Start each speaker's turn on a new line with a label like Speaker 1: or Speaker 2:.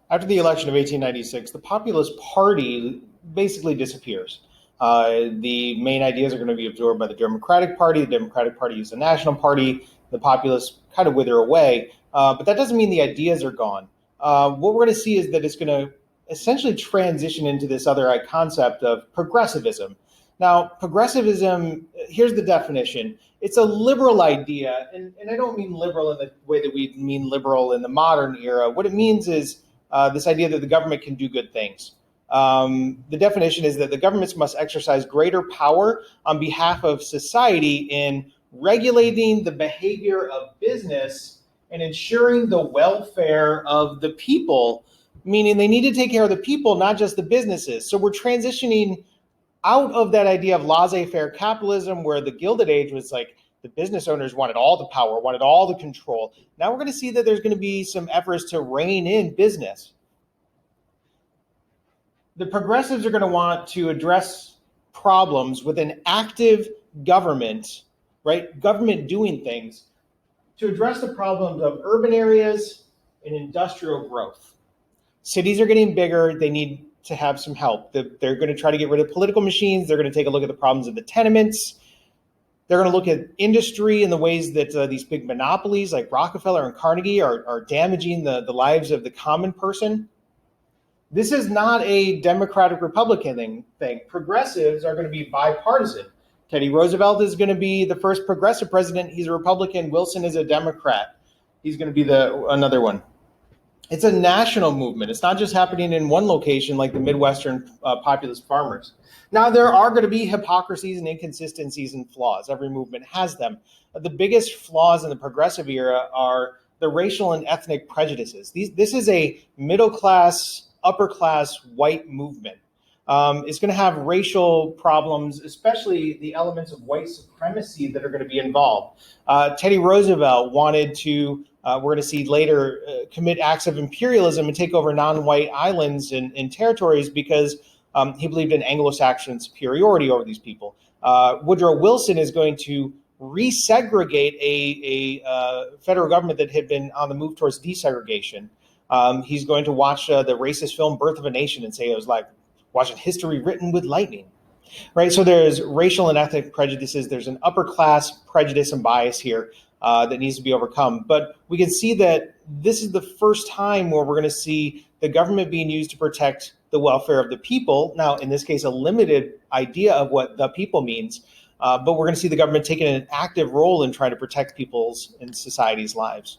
Speaker 1: After the election of 1896, the Populist Party basically disappears. The main ideas are going to be absorbed by the Democratic Party. The Democratic Party is the national party. The populists kind of wither away. But that doesn't mean the ideas are gone. What we're going to see is that it's going to essentially transition into this other concept of progressivism. Now, progressivism, here's the definition. It's a liberal idea, and I don't mean liberal in the way that we mean liberal in the modern era. What it means is this idea that the government can do good things. The definition is that the governments must exercise greater power on behalf of society in regulating the behavior of business and ensuring the welfare of the people, meaning they need to take care of the people, not just the businesses. So we're transitioning out of that idea of laissez-faire capitalism, where the Gilded Age was like the business owners wanted all the power, wanted all the control. Now we're going to see that there's going to be some efforts to rein in business. The progressives are going to want to address problems with an active government, right? Government doing things to address the problems of urban areas and industrial growth. Cities are getting bigger. They need to have some help. They're going to try to get rid of political machines. They're going to take a look at the problems of the tenements. They're going to look at industry and the ways that these big monopolies like Rockefeller and Carnegie are damaging the lives of the common person. This is not a Democratic Republican thing. Progressives are going to be bipartisan. Teddy Roosevelt is going to be the first progressive president. He's a Republican. Wilson is a Democrat. He's going to be another one. It's a national movement. It's not just happening in one location like the Midwestern populist farmers. Now, there are going to be hypocrisies and inconsistencies and flaws. Every movement has them. The biggest flaws in the progressive era are the racial and ethnic prejudices. This is a middle class, upper class white movement. It's going to have racial problems, especially the elements of white supremacy that are going to be involved. Teddy Roosevelt wanted to, we're going to see later, commit acts of imperialism and take over non-white islands and territories because he believed in Anglo-Saxon superiority over these people. Woodrow Wilson is going to resegregate a federal government that had been on the move towards desegregation. He's going to watch the racist film Birth of a Nation and say it was like watching history written with lightning, right? So there's racial and ethnic prejudices. There's an upper class prejudice and bias here that needs to be overcome. But we can see that this is the first time where we're going to see the government being used to protect the welfare of the people. Now, in this case, a limited idea of what the people means, but we're going to see the government taking an active role in trying to protect people's and society's lives.